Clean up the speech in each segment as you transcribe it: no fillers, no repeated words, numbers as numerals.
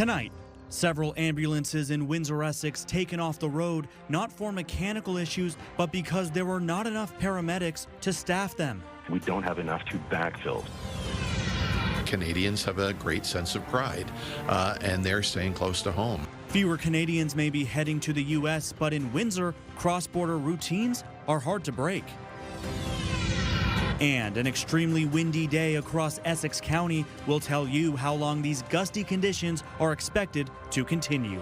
Tonight, several ambulances in Windsor, Essex taken off the road, not for mechanical issues, but because there were not enough paramedics to staff them. We don't have enough to backfill. Canadians have a great sense of pride, and they're staying close to home. Fewer Canadians may be heading to the U.S., but in Windsor, cross-border routines are hard to break. And an extremely windy day across Essex County will tell you how long these gusty conditions are expected to continue.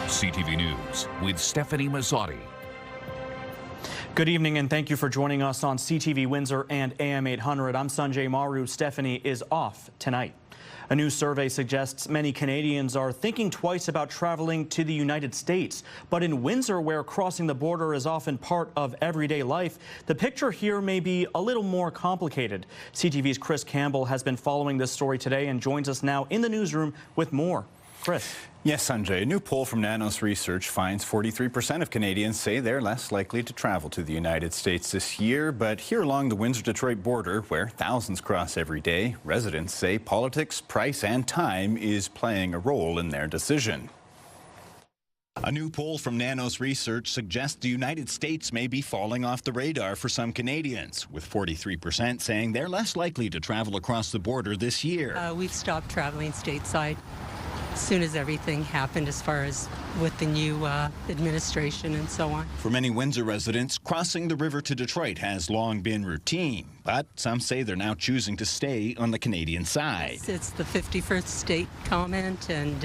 CTV News with Stephanie Mazzotti. Good evening and thank you for joining us on CTV Windsor and AM 800. I'm Sanjay. Maru. Stephanie is off tonight. A new survey suggests many Canadians are thinking twice about traveling to the United States. But in Windsor, where crossing the border is often part of everyday life, the picture here may be a little more complicated. CTV's Chris Campbell has been following this story today and joins us now in the newsroom with more. Chris. Yes, Sanjay. A new poll from Nanos Research finds 43% of Canadians say they're less likely to travel to the United States this year. But here along the Windsor-Detroit border, where thousands cross every day, residents say politics, price and time is playing a role in their decision. A new poll from Nanos Research suggests the United States may be falling off the radar for some Canadians, with 43% saying they're less likely to travel across the border this year. We've stopped traveling stateside as soon as everything happened, as far as with the new administration and so on. For many Windsor residents, crossing the river to Detroit has long been routine, but some say they're now choosing to stay on the Canadian side. It's the 51st state comment, and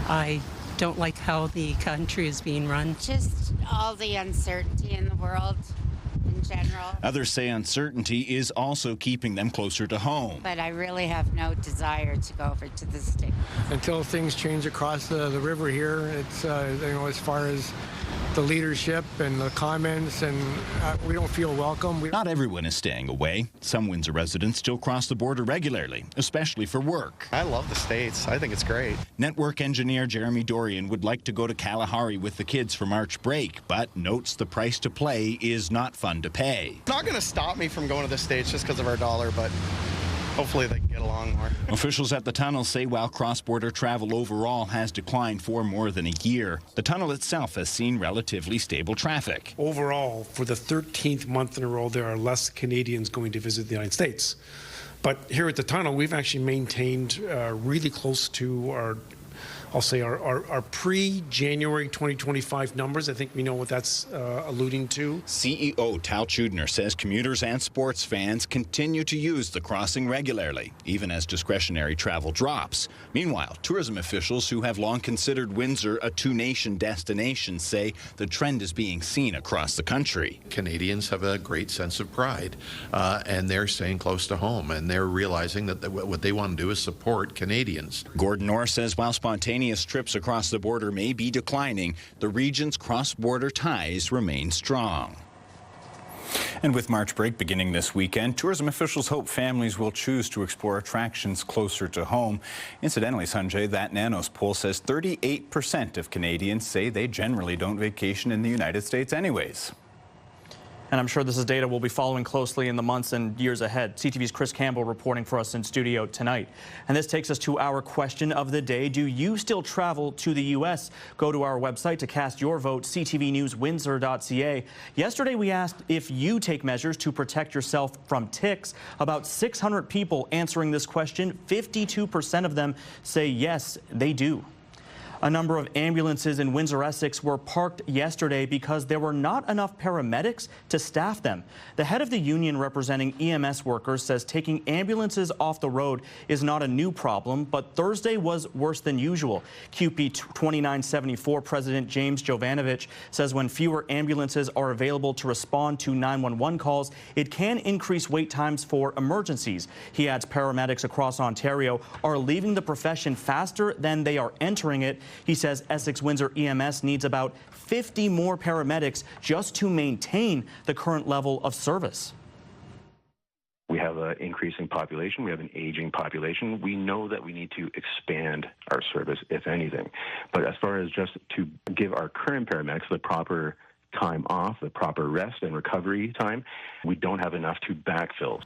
I don't like how the country is being run. Just all the uncertainty in the world in general. Others say uncertainty is also keeping them closer to home. But I really have no desire to go over to the States. Until things change across the river here, it's, as far as the leadership and the comments, and we don't feel welcome. Not everyone is staying away. Some Windsor residents still cross the border regularly, especially for work. I love the States. I think it's great. Network engineer Jeremy Dorian would like to go to Kalahari with the kids for March break, but notes the price to play is not fun to pay. It's not going to stop me from going to the States just because of our dollar, but hopefully they can get along more. Officials at the tunnel say while cross-border travel overall has declined for more than a year, the tunnel itself has seen relatively stable traffic. Overall, for the 13th month in a row, there are less Canadians going to visit the United States. But here at the tunnel, we've actually maintained really close to our, I'll say, our pre-January 2025 numbers. I think we know what that's alluding to. CEO Tal Chudner says commuters and sports fans continue to use the crossing regularly, even as discretionary travel drops. Meanwhile, tourism officials who have long considered Windsor a two-nation destination say the trend is being seen across the country. Canadians have a great sense of pride, and they're staying close to home, and they're realizing that what they want to do is support Canadians. Gordon Orr says while spontaneous trips across the border may be declining, the region's cross-border ties remain strong. And with March break beginning this weekend, tourism officials hope families will choose to explore attractions closer to home. Incidentally, Sanjay, that Nanos poll says 38% of Canadians say they generally don't vacation in the United States anyways. And I'm sure this is data we'll be following closely in the months and years ahead. CTV's Chris Campbell reporting for us in studio tonight. And this takes us to our question of the day. Do you still travel to the U.S.? Go to our website to cast your vote, ctvnewswindsor.ca. Yesterday, we asked if you take measures to protect yourself from ticks. About 600 people answering this question. 52% of them say yes, they do. A number of ambulances in Windsor, Essex were parked yesterday because there were not enough paramedics to staff them. The head of the union representing EMS workers says taking ambulances off the road is not a new problem, but Thursday was worse than usual. QP 2974 President James Jovanovich says when fewer ambulances are available to respond to 911 calls, it can increase wait times for emergencies. He adds paramedics across Ontario are leaving the profession faster than they are entering it. He says Essex Windsor EMS needs about 50 more paramedics just to maintain the current level of service. We have an increasing population. We have an aging population. We know that we need to expand our service, if anything. But as far as just to give our current paramedics the proper time off, the proper rest and recovery time. We don't have enough to backfill.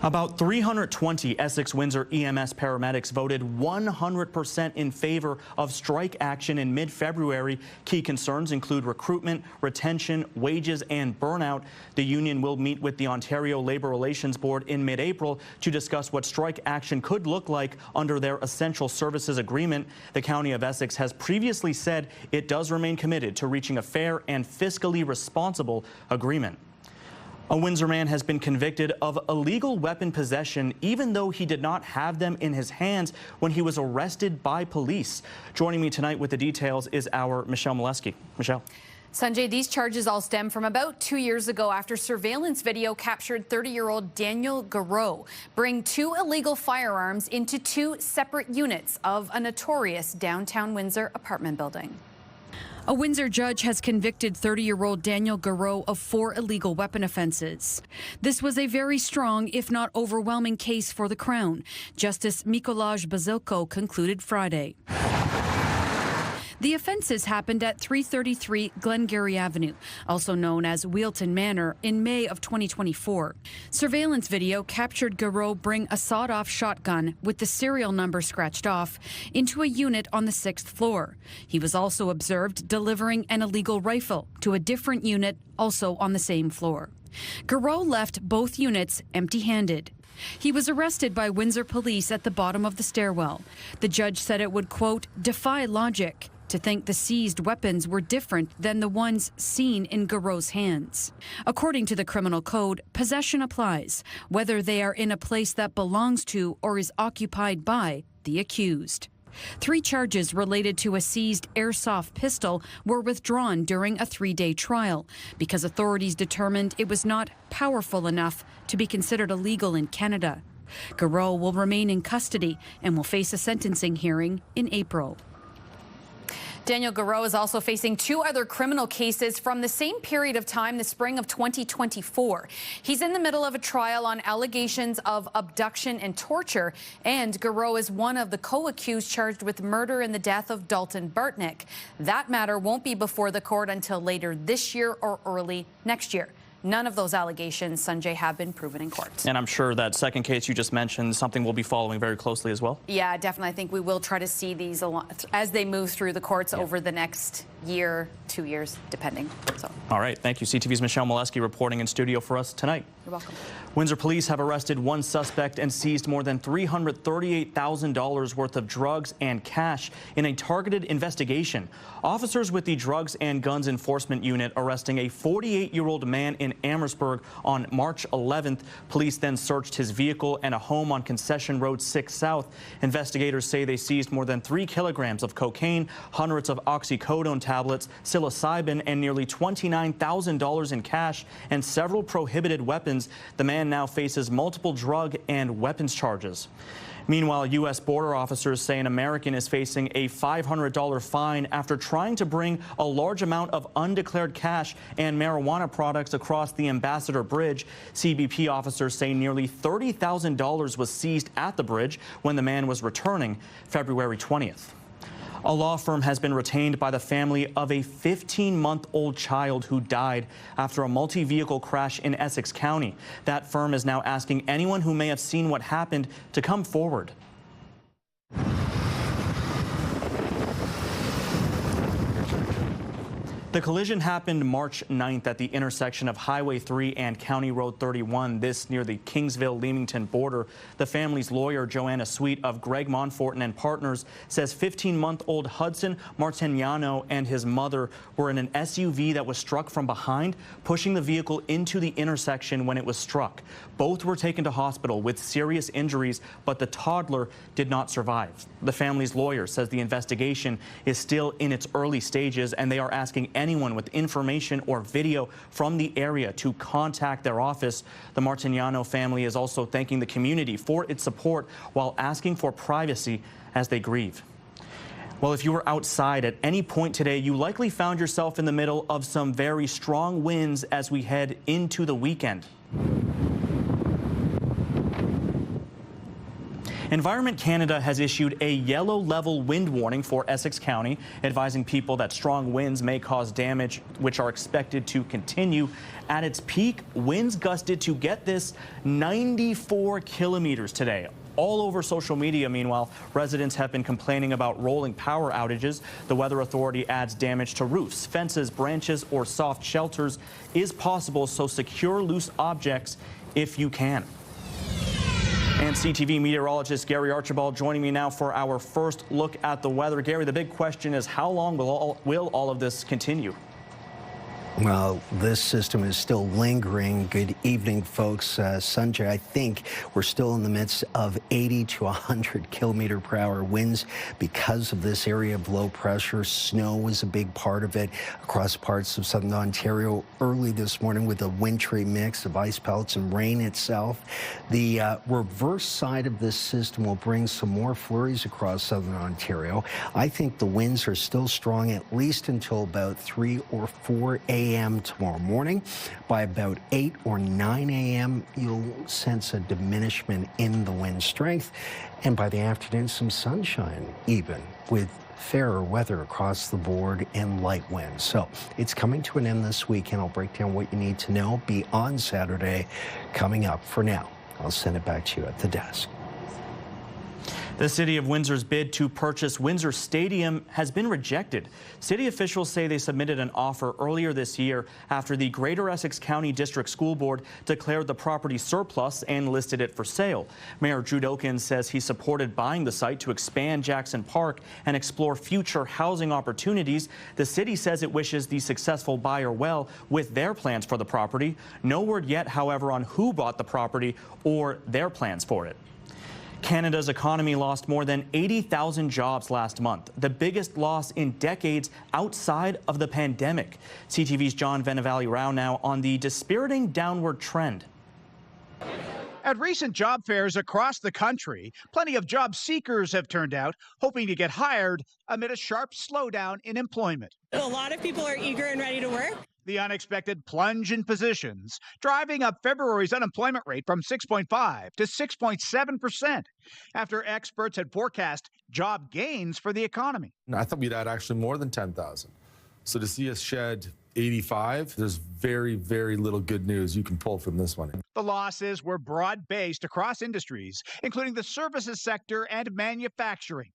About 320 Essex-Windsor EMS paramedics voted 100% in favor of strike action in mid-February. Key concerns include recruitment, retention, wages, and burnout. The union will meet with the Ontario Labour Relations Board in mid-April to discuss what strike action could look like under their essential services agreement. The County of Essex has previously said it does remain committed to reaching a fair and fiscally responsible agreement. A Windsor man has been convicted of illegal weapon possession, even though he did not have them in his hands when he was arrested by police. Joining me tonight with the details is our Michelle Molesky. Michelle. Sanjay, these charges all stem from about 2 years ago after surveillance video captured 30-year-old Daniel Garreau bring 2 illegal firearms into 2 separate units of a notorious downtown Windsor apartment building. A Windsor judge has convicted 30-year-old Daniel Garreau of 4 illegal weapon offenses. This was a very strong, if not overwhelming, case for the Crown. Justice Mikolaj Bazilko concluded Friday. The offenses happened at 333 Glengarry Avenue, also known as Wheelton Manor, in May of 2024. Surveillance video captured Garreau bring a sawed-off shotgun with the serial number scratched off into a unit on the 6th floor. He was also observed delivering an illegal rifle to a different unit also on the same floor. Garreau left both units empty-handed. He was arrested by Windsor police at the bottom of the stairwell. The judge said it would, quote, defy logic to think the seized weapons were different than the ones seen in Garreau's hands. According to the criminal code, possession applies, whether they are in a place that belongs to or is occupied by the accused. 3 charges related to a seized airsoft pistol were withdrawn during a 3-day trial because authorities determined it was not powerful enough to be considered illegal in Canada. Garreau will remain in custody and will face a sentencing hearing in April. Daniel Garreau is also facing 2 other criminal cases from the same period of time, the spring of 2024. He's in the middle of a trial on allegations of abduction and torture, and Garreau is one of the co-accused charged with murder in the death of Dalton Bartnick. That matter won't be before the court until later this year or early next year. None of those allegations, Sanjay, have been proven in court. And I'm sure that second case you just mentioned, something we'll be following very closely as well. Yeah, definitely. I think we will try to see these as they move through the courts over the next year, 2 years, depending. So. All right. Thank you. CTV's Michelle Molesky reporting in studio for us tonight. You're welcome. Windsor police have arrested 1 suspect and seized more than $338,000 worth of drugs and cash in a targeted investigation. Officers with the Drugs and Guns Enforcement Unit arresting a 48-year-old man in Amherstburg on March 11th. Police then searched his vehicle and a home on Concession Road 6 South. Investigators say they seized more than 3 kilograms of cocaine, hundreds of oxycodone tablets, psilocybin, and nearly $29,000 in cash and several prohibited weapons. The man now faces multiple drug and weapons charges. Meanwhile, U.S. border officers say an American is facing a $500 fine after trying to bring a large amount of undeclared cash and marijuana products across the Ambassador Bridge. CBP officers say nearly $30,000 was seized at the bridge when the man was returning February 20th. A law firm has been retained by the family of a 15-month-old child who died after a multi-vehicle crash in Essex County. That firm is now asking anyone who may have seen what happened to come forward. The collision happened March 9th at the intersection of Highway 3 and County Road 31, this near the Kingsville-Leamington border. The family's lawyer, Joanna Sweet of Greg Monforton and Partners, says 15-month-old Hudson Martignano and his mother were in an SUV that was struck from behind, pushing the vehicle into the intersection when it was struck. Both were taken to hospital with serious injuries, but the toddler did not survive. The family's lawyer says the investigation is still in its early stages, and they are asking anyone with information or video from the area to contact their office. The Martignano family is also thanking the community for its support while asking for privacy as they grieve. Well, if you were outside at any point today, you likely found yourself in the middle of some very strong winds as we head into the weekend. Environment Canada has issued a yellow level wind warning for Essex County, advising people that strong winds may cause damage, which are expected to continue. At its peak, winds gusted to, get this, 94 kilometers today. All over social media, meanwhile, residents have been complaining about rolling power outages. The Weather Authority adds damage to roofs, fences, branches, or soft shelters is possible, so secure loose objects if you can. And CTV meteorologist Gary Archibald joining me now for our first look at the weather. Gary, the big question is, how long will all of this continue? Well, this system is still lingering. Good evening, folks. Sanjay, I think we're still in the midst of 80 to 100 kilometer per hour winds because of this area of low pressure. Snow was a big part of it across parts of southern Ontario early this morning with a wintry mix of ice pellets and rain itself. The reverse side of this system will bring some more flurries across southern Ontario. I think the winds are still strong at least until about 3 or 4 a.m. tomorrow morning. By about 8 or 9 a.m., you'll sense a diminishment in the wind strength. And by the afternoon, some sunshine even, with fairer weather across the board and light winds. So it's coming to an end this week, and I'll break down what you need to know beyond Saturday coming up. For now, I'll send it back to you at the desk. The City of Windsor's bid to purchase Windsor Stadium has been rejected. City officials say they submitted an offer earlier this year after the Greater Essex County District School Board declared the property surplus and listed it for sale. Mayor Drew Dokins says he supported buying the site to expand Jackson Park and explore future housing opportunities. The city says it wishes the successful buyer well with their plans for the property. No word yet, however, on who bought the property or their plans for it. Canada's economy lost more than 80,000 jobs last month, the biggest loss in decades outside of the pandemic. CTV's John Venevali-Rao now on the dispiriting downward trend. At recent job fairs across the country, plenty of job seekers have turned out, hoping to get hired amid a sharp slowdown in employment. A lot of people are eager and ready to work. The unexpected plunge in positions, driving up February's unemployment rate from 6.5 to 6.7%, after experts had forecast job gains for the economy. I thought we'd add actually more than 10,000. So to see us shed 85, there's very, very little good news you can pull from this one. The losses were broad-based across industries, including the services sector and manufacturing.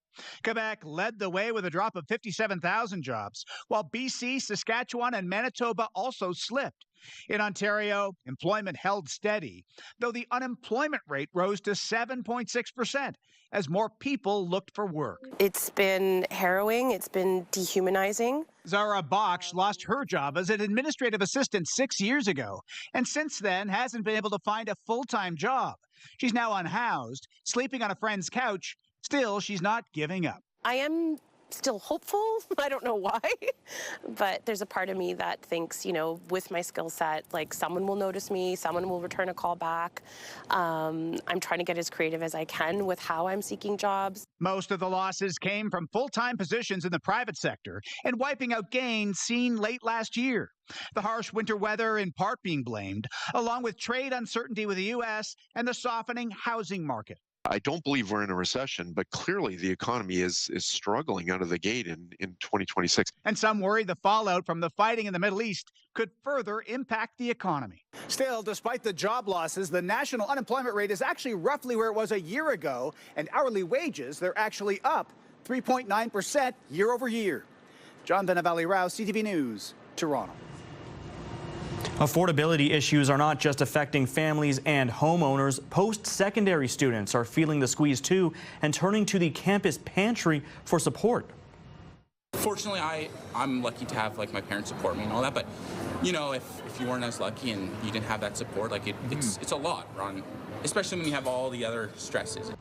Quebec led the way with a drop of 57,000 jobs, while BC, Saskatchewan, and Manitoba also slipped. In Ontario, employment held steady, though the unemployment rate rose to 7.6% as more people looked for work. It's been harrowing. It's been dehumanizing. Zara Baksh lost her job as an administrative assistant 6 years ago, and since then hasn't been able to find a full-time job. She's now unhoused, sleeping on a friend's couch. Still, she's not giving up. I am still hopeful. I don't know why, but there's a part of me that thinks, with my skill set, like someone will notice me, someone will return a call back. I'm trying to get as creative as I can with how I'm seeking jobs. Most of the losses came from full-time positions in the private sector and wiping out gains seen late last year. The harsh winter weather in part being blamed, along with trade uncertainty with the U.S. and the softening housing market. I don't believe we're in a recession, but clearly the economy is struggling out of the gate in 2026. And some worry the fallout from the fighting in the Middle East could further impact the economy. Still, despite the job losses, the national unemployment rate is actually roughly where it was a year ago, and hourly wages, they're actually up 3.9% year over year. John Venevali-Rao, CTV News, Toronto. Affordability issues are not just affecting families and homeowners. Post-secondary students are feeling the squeeze too and turning to the campus pantry for support. Fortunately, I'm lucky to have my parents support me and all that, but if you weren't as lucky and you didn't have that support, it's a lot, Ron, especially when you have all the other stresses.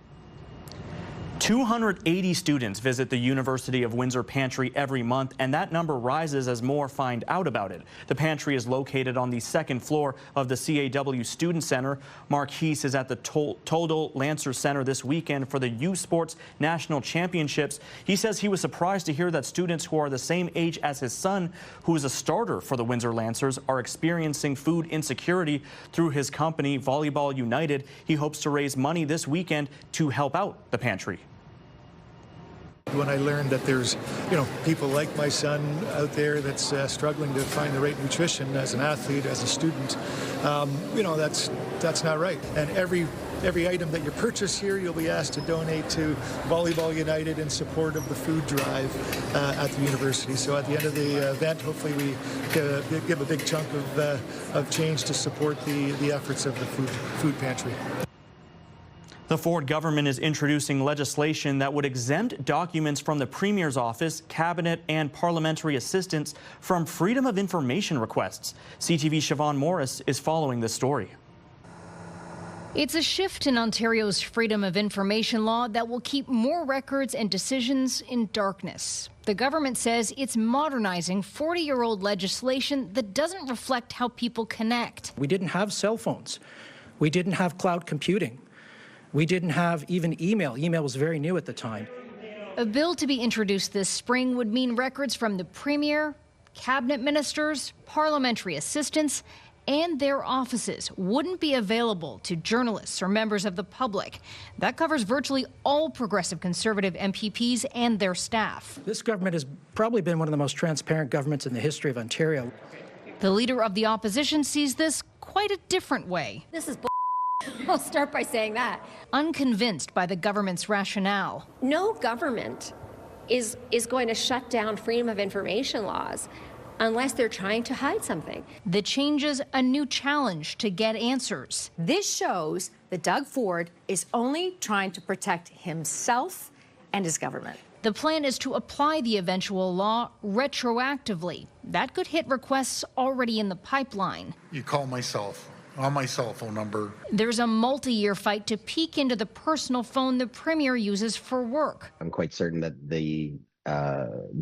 280 students visit the University of Windsor pantry every month, and that number rises as more find out about it. The pantry is located on the second floor of the CAW Student Center. Mark Heese is at the Total Lancer Center this weekend for the U Sports National Championships. He says he was surprised to hear that students who are the same age as his son, who is a starter for the Windsor Lancers, are experiencing food insecurity. Through his company, Volleyball United, he hopes to raise money this weekend to help out the pantry. When I learned that there's, people like my son out there that's struggling to find the right nutrition as an athlete, as a student, that's not right. And every item that you purchase here, you'll be asked to donate to Volleyball United in support of the food drive at the university. So at the end of the event, hopefully we give a big chunk of change to support the efforts of the food pantry. The Ford government is introducing legislation that would exempt documents from the Premier's office, cabinet, and parliamentary assistants from freedom of information requests. CTV's Siobhan Morris is following this story. It's a shift in Ontario's freedom of information law that will keep more records and decisions in darkness. The government says it's modernizing 40-year-old legislation that doesn't reflect how people connect. We didn't have cell phones. We didn't have cloud computing. We didn't have even email. Email was very new at the time. A bill to be introduced this spring would mean records from the Premier, cabinet ministers, parliamentary assistants, and their offices wouldn't be available to journalists or members of the public. That covers virtually all progressive Conservative MPPs and their staff. This government has probably been one of the most transparent governments in the history of Ontario. The leader of the opposition sees this quite a different way. This is I'll start by saying that. Unconvinced by the government's rationale. No government is going to shut down freedom of information laws unless they're trying to hide something. The changes a new challenge to get answers. This shows that Doug Ford is only trying to protect himself and his government. The plan is to apply the eventual law retroactively. That could hit requests already in the pipeline. You call myself on my cell phone number. There's a multi-year fight to peek into the personal phone the Premier uses for work. I'm quite certain that the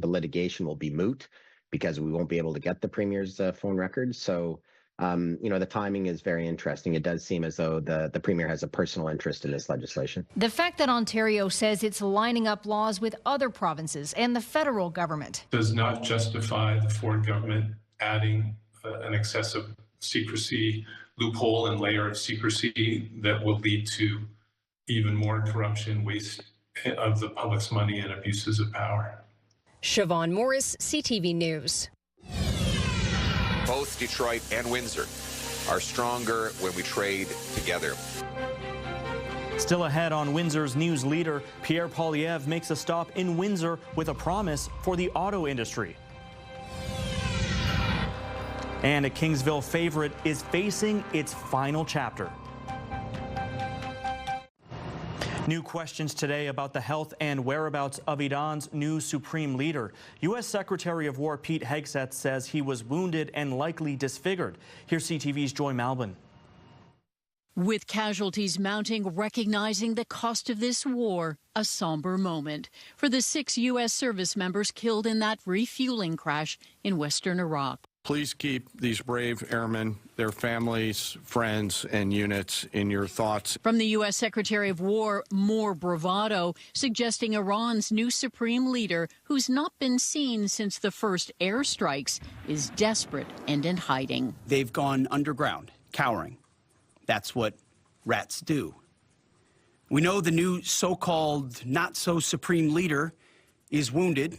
litigation will be moot because we won't be able to get the Premier's phone records. So, the timing is very interesting. It does seem as though the Premier has a personal interest in this legislation. The fact that Ontario says it's lining up laws with other provinces and the federal government does not justify the Ford government adding an excessive secrecy loophole and layer of secrecy that will lead to even more corruption, waste of the public's money, and abuses of power. Siobhan Morris, CTV News. Both Detroit and Windsor are stronger when we trade together. Still ahead on Windsor's news leader, Pierre Poilievre makes a stop in Windsor with a promise for the auto industry. And a Kingsville favorite is facing its final chapter. New questions today about the health and whereabouts of Iran's new supreme leader. U.S. Secretary of War Pete Hegseth says he was wounded and likely disfigured. Here's CTV's Joy Malbon. With casualties mounting, recognizing the cost of this war, a somber moment for the 6 U.S. service members killed in that refueling crash in western Iraq. Please keep these brave airmen, their families, friends, and units in your thoughts. From the U.S. Secretary of War, more bravado, suggesting Iran's new supreme leader, who's not been seen since the first airstrikes, is desperate and in hiding. They've gone underground, cowering. That's what rats do. We know the new so-called not-so-supreme leader is wounded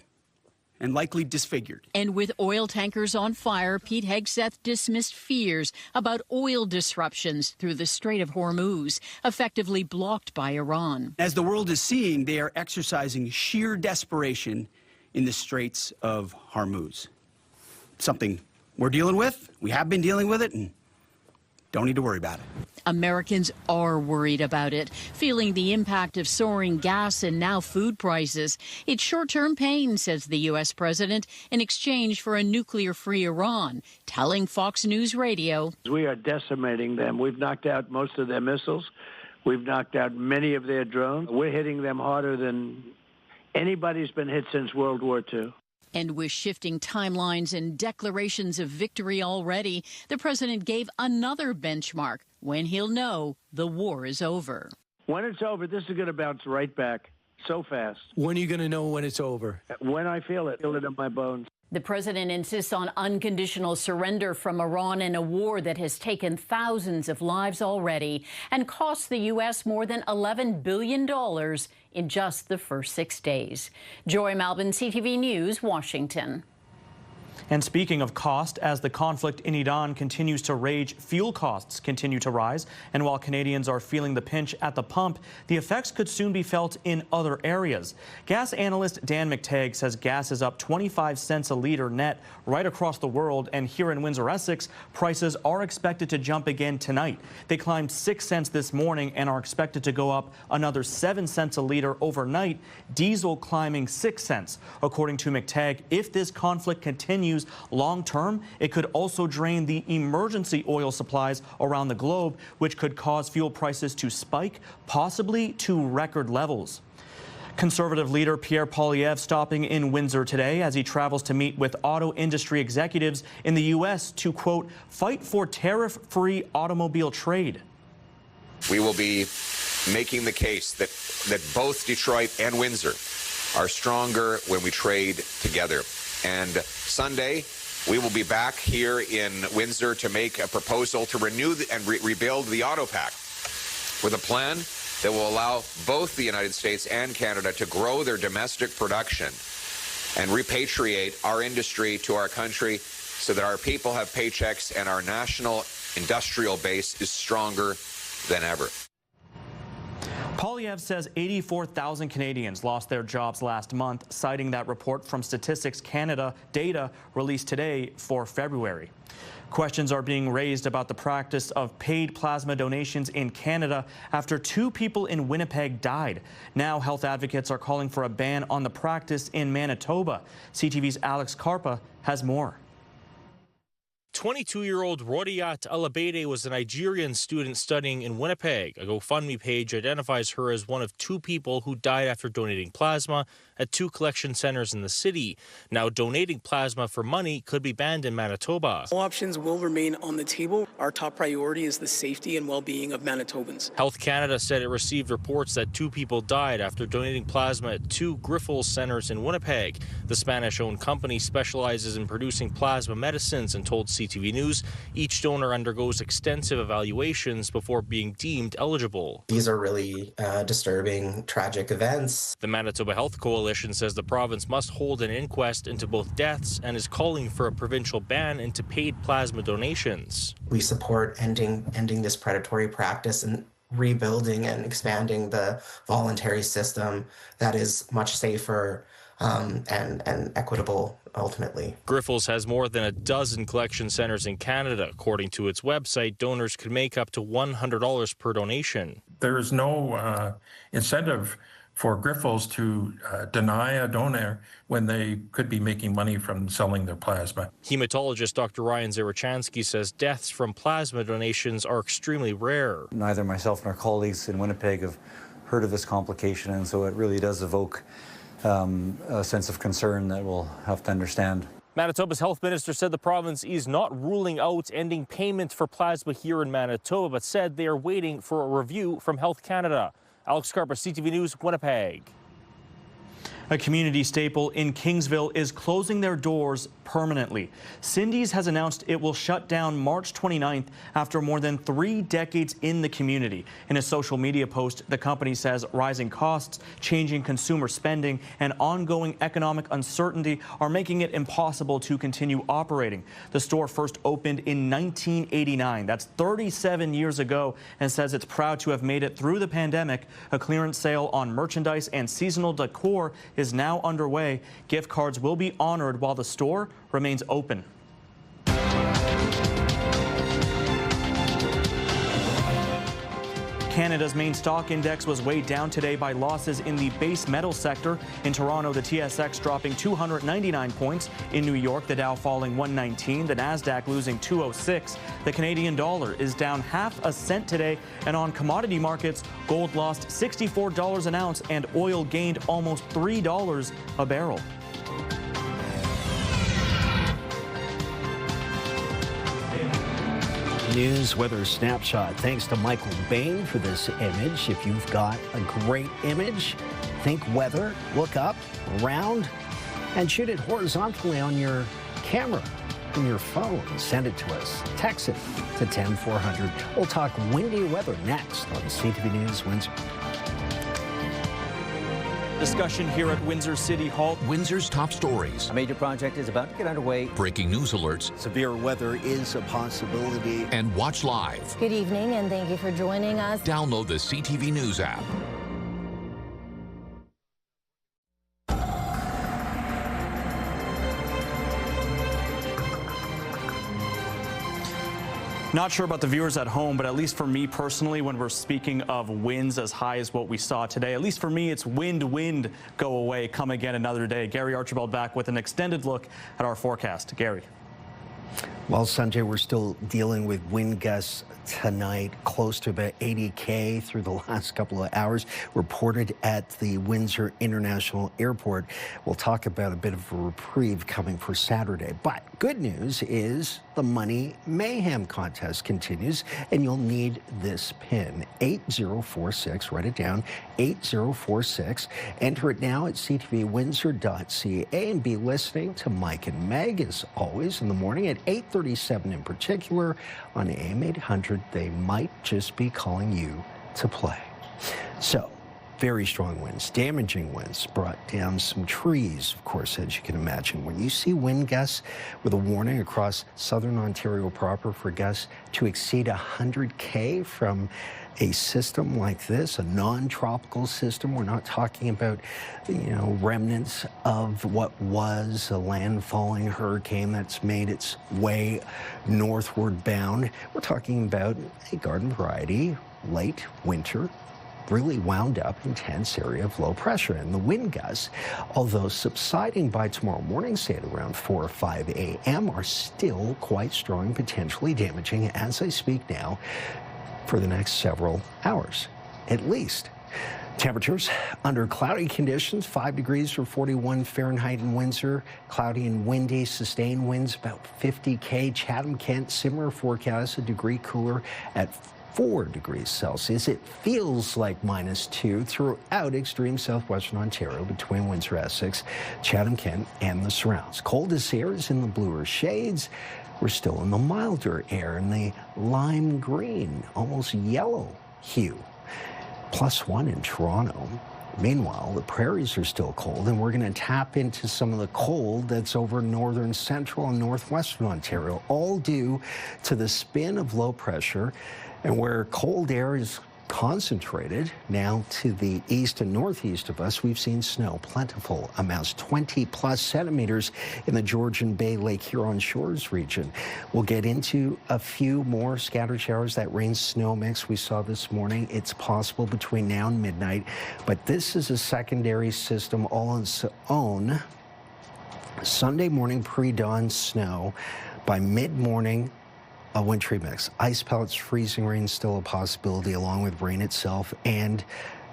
and likely disfigured. And with oil tankers on fire, Pete Hegseth dismissed fears about oil disruptions through the Strait of Hormuz, effectively blocked by Iran. As the world is seeing, they are exercising sheer desperation in the Straits of Hormuz. Something we're dealing with, we have been dealing with it, and don't need to worry about it. Americans are worried about it, feeling the impact of soaring gas and now food prices. It's short-term pain, says the U.S. president, in exchange for a nuclear-free Iran, telling Fox News Radio. We are decimating them. We've knocked out most of their missiles. We've knocked out many of their drones. We're hitting them harder than anybody's been hit since World War II. And with shifting timelines and declarations of victory already, the president gave another benchmark when he'll know the war is over. When it's over, this is going to bounce right back so fast. When are you going to know when it's over? When I feel it in my bones. The president insists on unconditional surrender from Iran in a war that has taken thousands of lives already and cost the U.S. more than $11 billion in just the first 6 days. Joy Malbin, CTV News, Washington. And speaking of cost, as the conflict in Iran continues to rage, fuel costs continue to rise. And while Canadians are feeling the pinch at the pump, the effects could soon be felt in other areas. Gas analyst Dan McTagg says gas is up 25 cents a litre net right across the world. And here in Windsor, Essex, prices are expected to jump again tonight. They climbed 6 cents this morning and are expected to go up another 7 cents a litre overnight. Diesel climbing 6 cents. According to McTagg, if this conflict continues long term, it could also drain the emergency oil supplies around the globe, which could cause fuel prices to spike, possibly to record levels. Conservative leader Pierre Poilievre stopping in Windsor today as he travels to meet with auto industry executives in the U.S. to, quote, fight for tariff-free automobile trade. We will be making the case that both Detroit and Windsor are stronger when we trade together. And Sunday, we will be back here in Windsor to make a proposal to renew and rebuild the auto pact with a plan that will allow both the United States and Canada to grow their domestic production and repatriate our industry to our country so that our people have paychecks and our national industrial base is stronger than ever. Poilievre says 84,000 Canadians lost their jobs last month, citing that report from Statistics Canada data released today for February. Questions are being raised about the practice of paid plasma donations in Canada after 2 people in Winnipeg died. Now health advocates are calling for a ban on the practice in Manitoba. CTV's Alex Carpa has more. 22-year-old Rodiat Alabede was a Nigerian student studying in Winnipeg. A GoFundMe page identifies her as one of 2 people who died after donating plasma at 2 collection centers in the city. Now, donating plasma for money could be banned in Manitoba. All options will remain on the table. Our top priority is the safety and well-being of Manitobans. Health Canada said it received reports that 2 people died after donating plasma at 2 Grifols centers in Winnipeg. The Spanish-owned company specializes in producing plasma medicines and told CTV News each donor undergoes extensive evaluations before being deemed eligible. These are really disturbing, tragic events. The Manitoba Health Coalition says the province must hold an inquest into both deaths and is calling for a provincial ban into paid plasma donations. We support ending this predatory practice and rebuilding and expanding the voluntary system that is much safer and equitable ultimately. Grifols has more than a dozen collection centers in Canada. According to its website, donors could make up to $100 per donation. There is no incentive for Grifols to deny a donor when they could be making money from selling their plasma. Hematologist Dr. Ryan Zarechansky says deaths from plasma donations are extremely rare. Neither myself nor colleagues in Winnipeg have heard of this complication, and so it really does evoke a sense of concern that we'll have to understand. Manitoba's health minister said the province is not ruling out ending payment for plasma here in Manitoba, but said they are waiting for a review from Health Canada. Alex Carper, CTV News, Winnipeg. A community staple in Kingsville is closing their doors permanently. Cindy's has announced it will shut down March 29th after more than 3 decades in the community. In a social media post, the company says rising costs, changing consumer spending, and ongoing economic uncertainty are making it impossible to continue operating. The store first opened in 1989. That's 37 years ago, and says it's proud to have made it through the pandemic. A clearance sale on merchandise and seasonal decor is now underway. Gift cards will be honored while the store remains open. Canada's main stock index was weighed down today by losses in the base metal sector. In Toronto, the TSX dropping 299 points. In New York, the Dow falling 119, the Nasdaq losing 206. The Canadian dollar is down half a cent today. And on commodity markets, gold lost $64 an ounce and oil gained almost $3 a barrel. News weather snapshot. Thanks to Michael Bain for this image. If you've got a great image, think weather, look up, around, and shoot it horizontally on your camera from your phone. Send it to us. Text it to 10400. We'll talk windy weather next on CTV News Windsor. Discussion here at Windsor City Hall. Windsor's top stories. A major project is about to get underway. Breaking news alerts. Severe weather is a possibility. And watch live. Good evening, and thank you for joining us. Download the CTV News app. Not sure about the viewers at home, but at least for me personally, when we're speaking of winds as high as what we saw today, at least for me, it's wind, go away, come again another day. Gary Archibald back with an extended look at our forecast. Gary. Well, Sanjay, we're still dealing with wind gusts tonight, close to about 80K through the last couple of hours, reported at the Windsor International Airport. We'll talk about a bit of a reprieve coming for Saturday. But good news is the Money Mayhem contest continues, and you'll need this pin, 8046. Write it down, 8046. Enter it now at ctvwindsor.ca and be listening to Mike and Meg, as always, in the morning at 8:37 in particular on AM 800. They might just be calling you to play. So, very strong winds, damaging winds, brought down some trees, of course, as you can imagine. When you see wind gusts with a warning across southern Ontario proper for gusts to exceed 100K from a system like this, a non-tropical system, we're not talking about, remnants of what was a landfalling hurricane that's made its way northward bound. We're talking about a garden variety, late winter, really wound up, intense area of low pressure. And the wind gusts, although subsiding by tomorrow morning, say at around 4 or 5 a.m., are still quite strong, potentially damaging as I speak now for the next several hours, at least. Temperatures under cloudy conditions, 5 degrees or 41 Fahrenheit in Windsor. Cloudy and windy, sustained winds about 50K. Chatham-Kent, similar forecast, a degree cooler at 4 degrees Celsius. It feels like -2 throughout extreme southwestern Ontario between Windsor, Essex, Chatham-Kent, and the surrounds. Coldest air is in the bluer shades. We're still in the milder air in the lime green, almost yellow hue. +1 in Toronto. Meanwhile, the prairies are still cold, and we're going to tap into some of the cold that's over northern, central, and northwestern Ontario, all due to the spin of low pressure, and where cold air is concentrated now to the east and northeast of us, we've seen snow, plentiful amounts, 20+ centimeters in the Georgian Bay, Lake Huron Shores region. We'll get into a few more scattered showers. That rain-snow mix we saw this morning, it's possible between now and midnight, but this is a secondary system all on its own. Sunday morning pre-dawn snow. By mid-morning, a wintry mix. Ice pellets, freezing rain still a possibility, along with rain itself and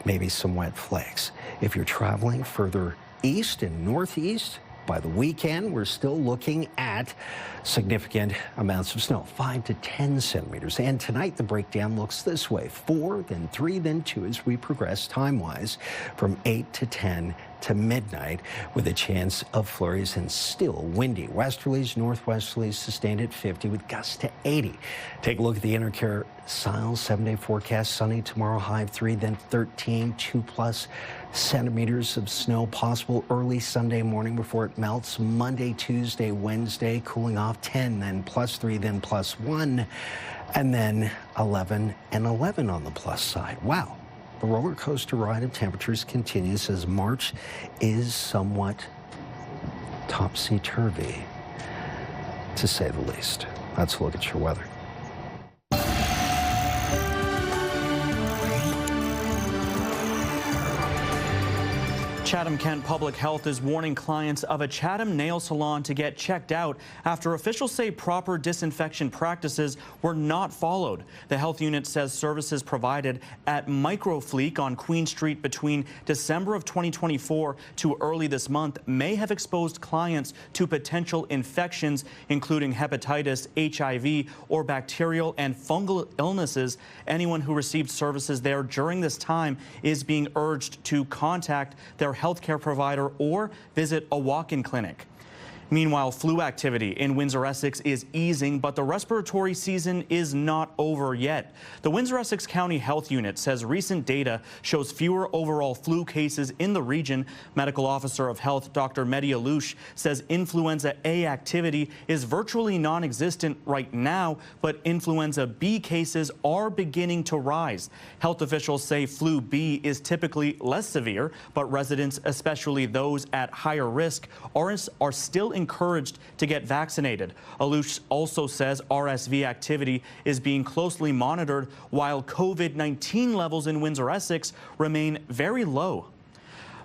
maybe some wet flakes. If you're traveling further east and northeast, by the weekend, we're still looking at significant amounts of snow, 5 to 10 centimeters. And tonight, the breakdown looks this way: 4, then 3, then 2 as we progress time-wise from 8 to 10 to midnight, with a chance of flurries and still windy. Westerlies, northwesterlies sustained at 50 with gusts to 80. Take a look at the Intercare Siles 7-day forecast. Sunny tomorrow, high of 3, then 13, 2+ centimeters of snow possible early Sunday morning before it melts. Monday, Tuesday, Wednesday, cooling off 10, then +3, then +1, and then 11 and 11 on the plus side. Wow. The roller coaster ride of temperatures continues as March is somewhat topsy-turvy, to say the least. Let's look at your weather. Chatham-Kent Public Health is warning clients of a Chatham nail salon to get checked out after officials say proper disinfection practices were not followed. The health unit says services provided at Microfleek on Queen Street between December of 2024 to early this month may have exposed clients to potential infections, including hepatitis, HIV, or bacterial and fungal illnesses. Anyone who received services there during this time is being urged to contact their healthcare provider or visit a walk-in clinic. Meanwhile, flu activity in Windsor, Essex is easing, but the respiratory season is not over yet. The Windsor Essex County Health Unit says recent data shows fewer overall flu cases in the region. Medical Officer of Health Dr. Mehdi Alouche says influenza A activity is virtually non-existent right now, but influenza B cases are beginning to rise. Health officials say flu B is typically less severe, but residents, especially those at higher risk, are still encouraged to get vaccinated. Alouche also says RSV activity is being closely monitored while COVID-19 levels in Windsor, Essex remain very low.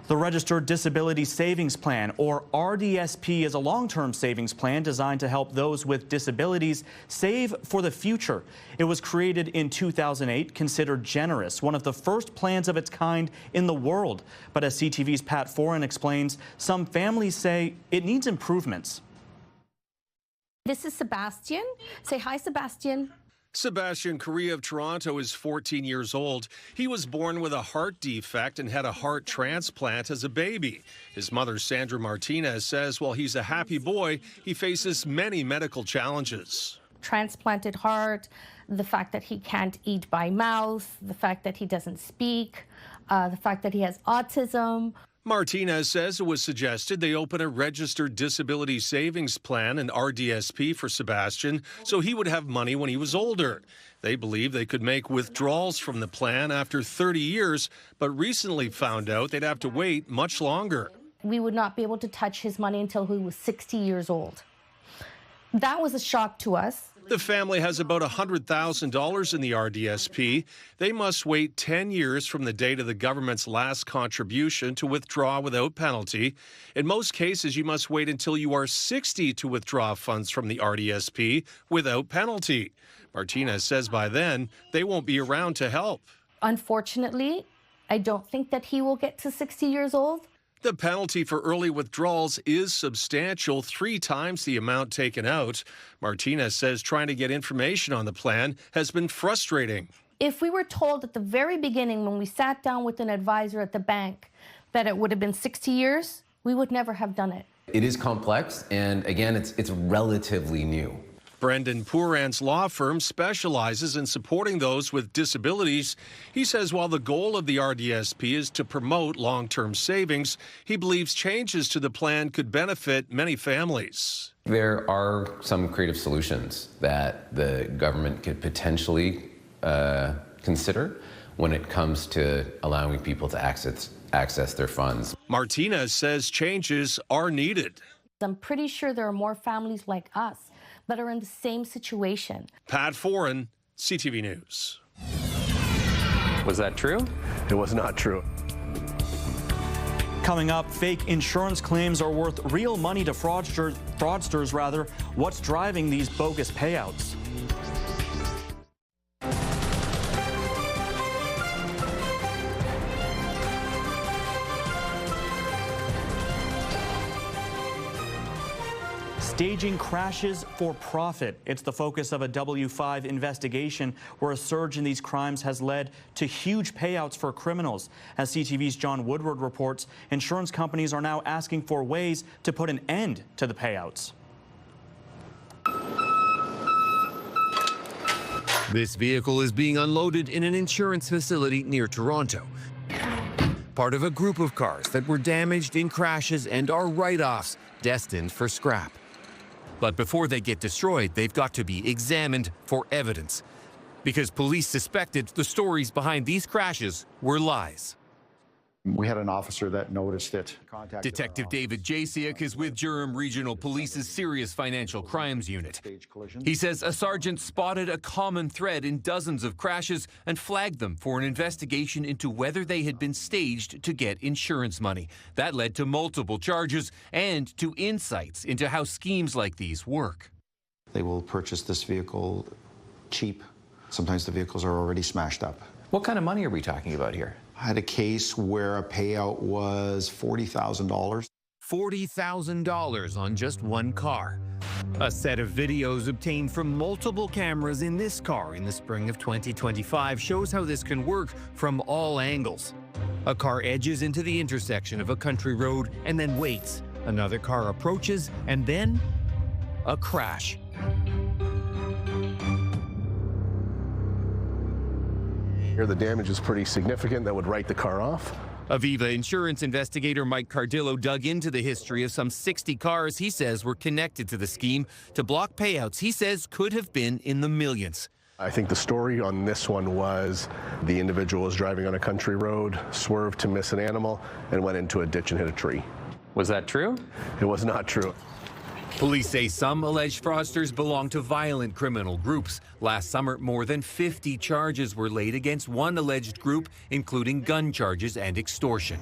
The Registered Disability Savings Plan, or RDSP, is a long-term savings plan designed to help those with disabilities save for the future. It was created in 2008, considered generous, one of the first plans of its kind in the world. But as CTV's Pat Foran explains, some families say it needs improvements. This is Sebastian. Say hi, Sebastian. Sebastian Correa of Toronto is 14 years old. He was born with a heart defect and had a heart transplant as a baby. His mother, Sandra Martinez, says while he's a happy boy, he faces many medical challenges. Transplanted heart, the fact that he can't eat by mouth, the fact that he doesn't speak, the fact that he has autism. Martinez says it was suggested they open a registered disability savings plan, an RDSP, for Sebastian so he would have money when he was older. They believe they could make withdrawals from the plan after 30 years, but recently found out they'd have to wait much longer. We would not be able to touch his money until he was 60 years old. That was a shock to us. The family has about $100,000 in the RDSP. They must wait 10 years from the date of the government's last contribution to withdraw without penalty. In most cases, you must wait until you are 60 to withdraw funds from the RDSP without penalty. Martinez says by then, they won't be around to help. Unfortunately, I don't think that he will get to 60 years old. The penalty for early withdrawals is substantial, 3 times the amount taken out. Martinez says trying to get information on the plan has been frustrating. If we were told at the very beginning when we sat down with an advisor at the bank that it would have been 60 years, we would never have done it. It is complex, and again, it's relatively new. Brendan Pooran's law firm specializes in supporting those with disabilities. He says while the goal of the RDSP is to promote long-term savings, he believes changes to the plan could benefit many families. There are some creative solutions that the government could potentially consider when it comes to allowing people to access their funds. Martinez says changes are needed. I'm pretty sure there are more families like us that are in the same situation. Pat Foran, CTV News. Was that true? It was not true. Coming up, fake insurance claims are worth real money to fraudsters. What's driving these bogus payouts? Staging crashes for profit. It's the focus of a W5 investigation where a surge in these crimes has led to huge payouts for criminals. As CTV's John Woodward reports, insurance companies are now asking for ways to put an end to the payouts. This vehicle is being unloaded in an insurance facility near Toronto. Part of a group of cars that were damaged in crashes and are write-offs destined for scrap. But before they get destroyed, they've got to be examined for evidence, because police suspected the stories behind these crashes were lies. We had an officer that noticed it. Detective David Jasiak is with Durham Regional Police's Serious Financial Crimes Unit. He says a sergeant spotted a common thread in dozens of crashes and flagged them for an investigation into whether they had been staged to get insurance money. That led to multiple charges and to insights into how schemes like these work. They will purchase this vehicle cheap. Sometimes the vehicles are already smashed up. What kind of money are we talking about here? I had a case where a payout was $40,000. $40,000 on just one car. A set of videos obtained from multiple cameras in this car in the spring of 2025 shows how this can work from all angles. A car edges into the intersection of a country road and then waits. Another car approaches and then a crash. Here the damage is pretty significant. That would write the car off. Aviva insurance investigator Mike Cardillo dug into the history of some 60 cars he says were connected to the scheme to block payouts he says could have been in the millions. I think the story on this one was the individual was driving on a country road, swerved to miss an animal, and went into a ditch and hit a tree. Was that true? It was not true. Police say some alleged fraudsters belong to violent criminal groups. Last summer, more than 50 charges were laid against one alleged group, including gun charges and extortion.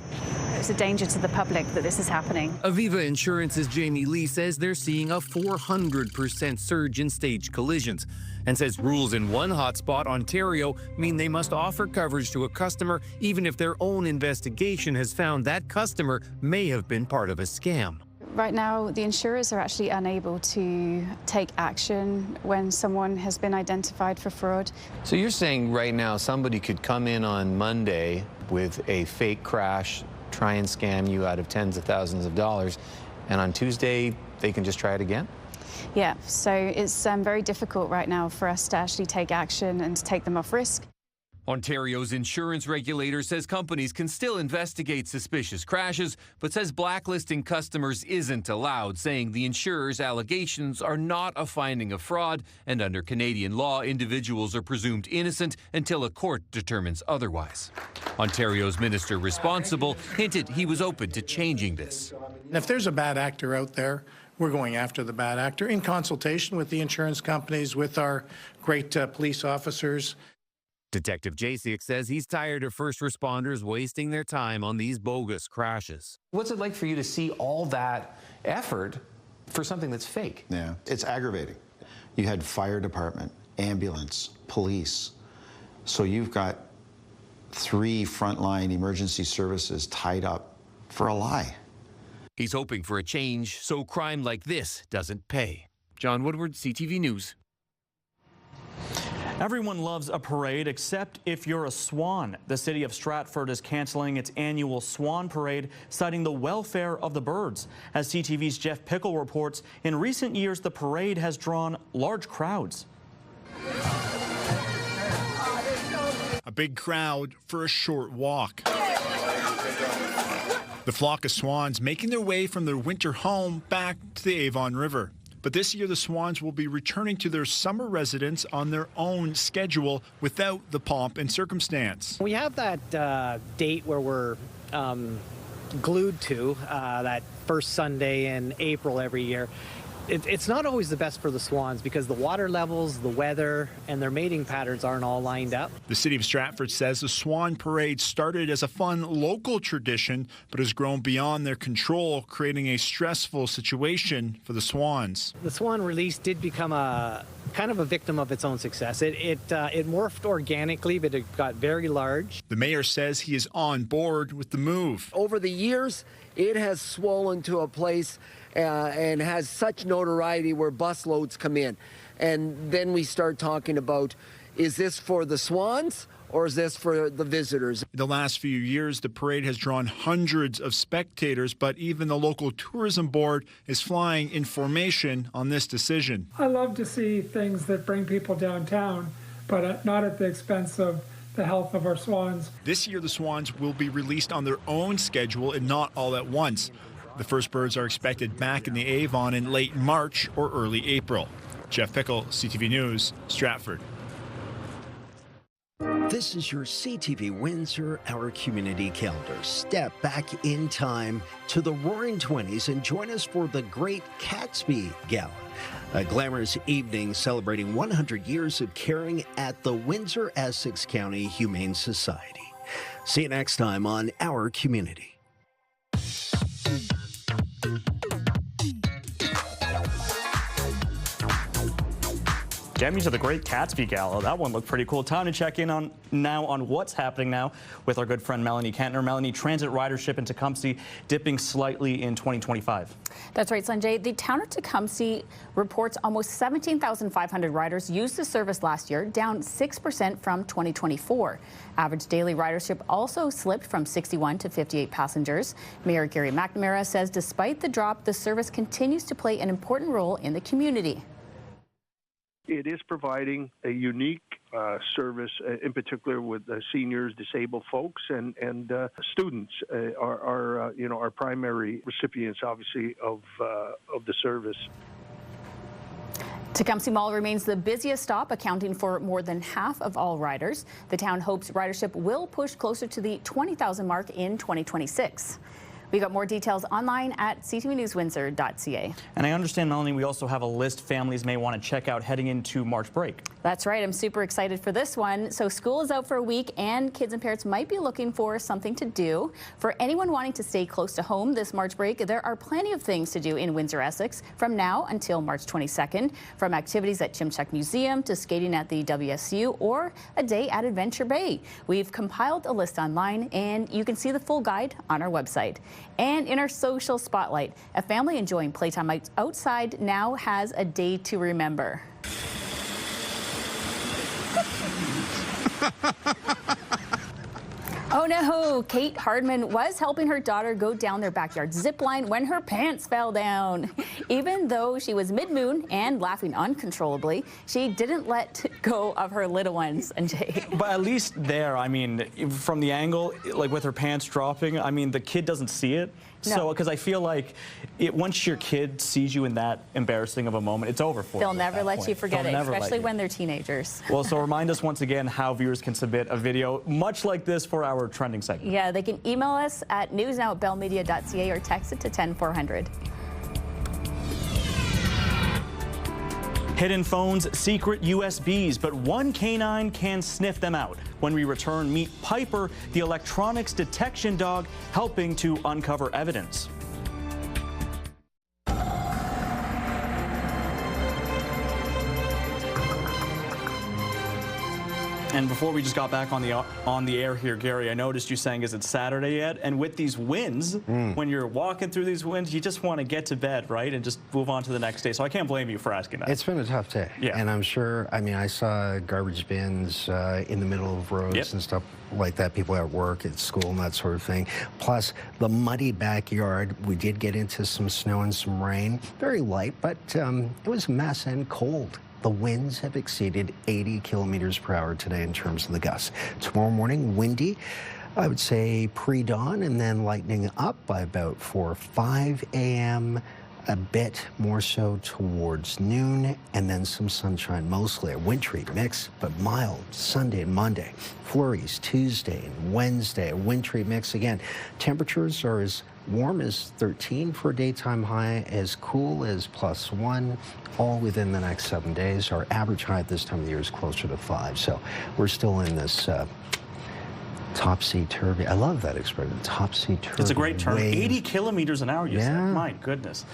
It's a danger to the public that this is happening. Aviva Insurance's Jamie Lee says they're seeing a 400% surge in staged collisions and says rules in one hotspot, Ontario, mean they must offer coverage to a customer even if their own investigation has found that customer may have been part of a scam. Right now, the insurers are actually unable to take action when someone has been identified for fraud. So you're saying right now somebody could come in on Monday with a fake crash, try and scam you out of tens of thousands of dollars, and on Tuesday they can just try it again? Yeah, so it's very difficult right now for us to actually take action and to take them off risk. Ontario's insurance regulator says companies can still investigate suspicious crashes, but says blacklisting customers isn't allowed, saying the insurer's allegations are not a finding of fraud, and under Canadian law, individuals are presumed innocent until a court determines otherwise. Ontario's minister responsible hinted he was open to changing this. And if there's a bad actor out there, we're going after the bad actor in consultation with the insurance companies, with our great police officers. Detective Jasiak says he's tired of first responders wasting their time on these bogus crashes. What's it like for you to see all that effort for something that's fake? Yeah, it's aggravating. You had fire department, ambulance, police. So you've got 3 frontline emergency services tied up for a lie. He's hoping for a change so crime like this doesn't pay. John Woodward, CTV News. Everyone loves a parade except if you're a swan. The city of Stratford is canceling its annual swan parade, citing the welfare of the birds. As CTV's Jeff Pickle reports, in recent years the parade has drawn large crowds. A big crowd for a short walk. The flock of swans making their way from their winter home back to the Avon River. But this year, the swans will be returning to their summer residence on their own schedule without the pomp and circumstance. We have that date where we're glued to, that first Sunday in April every year. It's not always the best for the swans because the water levels, the weather, and their mating patterns aren't all lined up. The city of Stratford says the Swan Parade started as a fun local tradition, but has grown beyond their control, creating a stressful situation for the swans. The swan release did become a kind of a victim of its own success. It morphed organically, but it got very large. The mayor says he is on board with the move. Over the years, it has swollen to a place and has such notoriety where busloads come in. And then we start talking about, is this for the swans or is this for the visitors? In the last few years, the parade has drawn hundreds of spectators, but even the local tourism board is flying in formation on this decision. I love to see things that bring people downtown, but not at the expense of the health of our swans. This year, the swans will be released on their own schedule and not all at once. The first birds are expected back in the Avon in late March or early April. Jeff Pickle, CTV News, Stratford. This is your CTV Windsor Our Community Calendar. Step back in time to the Roaring 20s and join us for the Great Gatsby Gala, a glamorous evening celebrating 100 years of caring at the Windsor-Essex County Humane Society. See you next time on Our Community. Get me to the Great Gatsby Gala. That one looked pretty cool. Time to check in on what's happening now with our good friend Melanie Kentner. Melanie, transit ridership in Tecumseh dipping slightly in 2025. That's right, Sanjay. The town of Tecumseh reports almost 17,500 riders used the service last year, down 6% from 2024. Average daily ridership also slipped from 61 to 58 passengers. Mayor Gary McNamara says despite the drop, the service continues to play an important role in the community. It is providing a unique service, in particular with seniors, disabled folks, and students are our primary recipients, obviously, of the service. Tecumseh Mall remains the busiest stop, accounting for more than half of all riders. The town hopes ridership will push closer to the 20,000 mark in 2026. We got more details online at ctvnewswindsor.ca. And I understand, Melanie, we also have a list families may want to check out heading into March break. That's right. I'm super excited for this one. So school is out for a week and kids and parents might be looking for something to do. For anyone wanting to stay close to home this March break, there are plenty of things to do in Windsor-Essex from now until March 22nd, from activities at Chimchak Museum to skating at the WSU or a day at Adventure Bay. We've compiled a list online and you can see the full guide on our website. And in our social spotlight, a family enjoying playtime outside now has a day to remember. Oh no, Kate Hardman was helping her daughter go down their backyard zip line when her pants fell down. Even though she was mid-moon and laughing uncontrollably, she didn't let go of her little ones, Sanjay. But at least there, I mean, from the angle, like with her pants dropping, I mean, the kid doesn't see it. No. So, because I feel like once your kid sees you in that embarrassing of a moment, it's over for you. They'll never let you forget it, especially when they're teenagers. Well, so remind us once again how viewers can submit a video much like this for our trending segment. Yeah, they can email us at newsnow@bellmedia.ca or text it to 10400. Hidden phones, secret USBs, but one canine can sniff them out. When we return, meet Piper, the electronics detection dog, helping to uncover evidence. And before we just got back on the air here, Gary, I noticed you saying, is it Saturday yet? And with these winds, when you're walking through these winds, you just want to get to bed, right? And just move on to the next day. So I can't blame you for asking that. It's been a tough day. Yeah. And I'm sure, I mean, I saw garbage bins in the middle of roads and stuff like that. People at work, at school, and that sort of thing. Plus, the muddy backyard. We did get into some snow and some rain. Very light, but it was a mess and cold. The winds have exceeded 80 kilometers per hour today in terms of the gusts. Tomorrow morning, windy, I would say pre-dawn, and then lightening up by about 4 or 5 a.m., a bit more so towards noon, and then some sunshine, mostly a wintry mix, but mild Sunday and Monday. Flurries Tuesday and Wednesday, a wintry mix again. Temperatures are as warm as 13 for a daytime high, as cool as +1, all within the next 7 days. Our average high at this time of the year is closer to 5, so we're still in this topsy-turvy. I love that expression, topsy-turvy. It's a great term. wave. 80 kilometers an hour, you said. My goodness.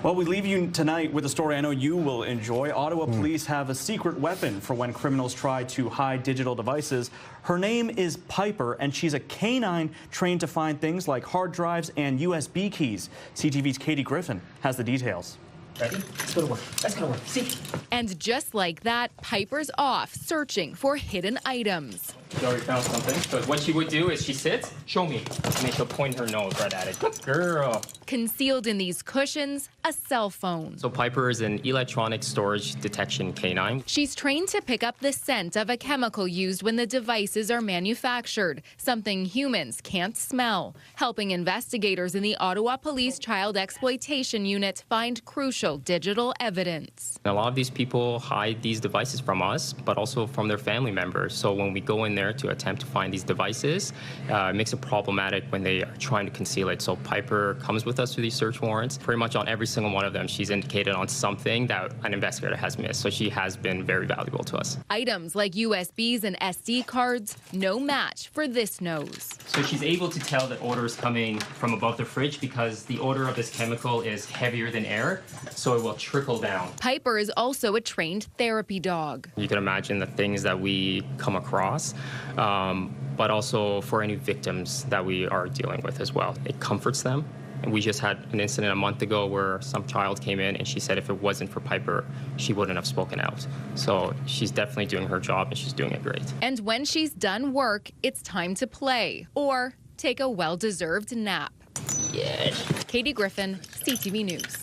Well, we leave you tonight with a story I know you will enjoy. Ottawa police have a secret weapon for when criminals try to hide digital devices. Her name is Piper, and she's a canine trained to find things like hard drives and USB keys. CTV's Katie Griffin has the details. Ready? Let's go to work. Let's go to work. See? And just like that, Piper's off searching for hidden items. She already found something. So what she would do is she sits, show me, and then she'll point her nose right at it. Good girl. Concealed in these cushions, a cell phone. So Piper is an electronic storage detection canine. She's trained to pick up the scent of a chemical used when the devices are manufactured, something humans can't smell, helping investigators in the Ottawa Police Child Exploitation Unit find crucial crucial digital evidence. A lot of these people hide these devices from us, but also from their family members. So when we go in there to attempt to find these devices, it makes it problematic when they are trying to conceal it. So Piper comes with us to these search warrants. Pretty much on every single one of them, she's indicated on something that an investigator has missed. So she has been very valuable to us. Items like USBs and SD cards, no match for this nose. So she's able to tell that odor is coming from above the fridge because the odor of this chemical is heavier than air, so it will trickle down. Piper is also a trained therapy dog. You can imagine the things that we come across, but also for any victims that we are dealing with as well. It comforts them. And we just had an incident a month ago where some child came in and she said if it wasn't for Piper, she wouldn't have spoken out. So she's definitely doing her job and she's doing it great. And when she's done work, it's time to play or take a well-deserved nap. Yes. Katie Griffin, CTV News.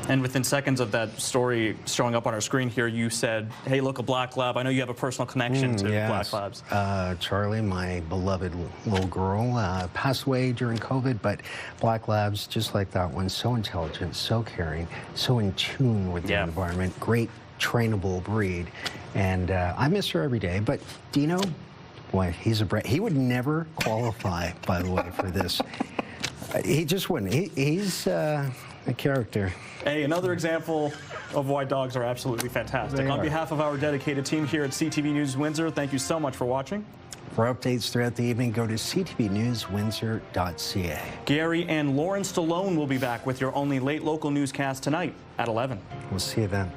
And within seconds of that story showing up on our screen here, you said, hey, look, a black lab. I know you have a personal connection to black labs. Charlie, my beloved little girl, passed away during COVID, but black labs, just like that one, so intelligent, so caring, so in tune with the environment, great trainable breed. And I miss her every day. But do you know what? He would never qualify, by the way, for this. He just wouldn't. He's a character. Hey, another example of why dogs are absolutely fantastic. On behalf of our dedicated team here at CTV News Windsor, thank you so much for watching. For updates throughout the evening, go to ctvnewswindsor.ca. Gary and Lauren Salon will be back with your only late local newscast tonight at 11. We'll see you then.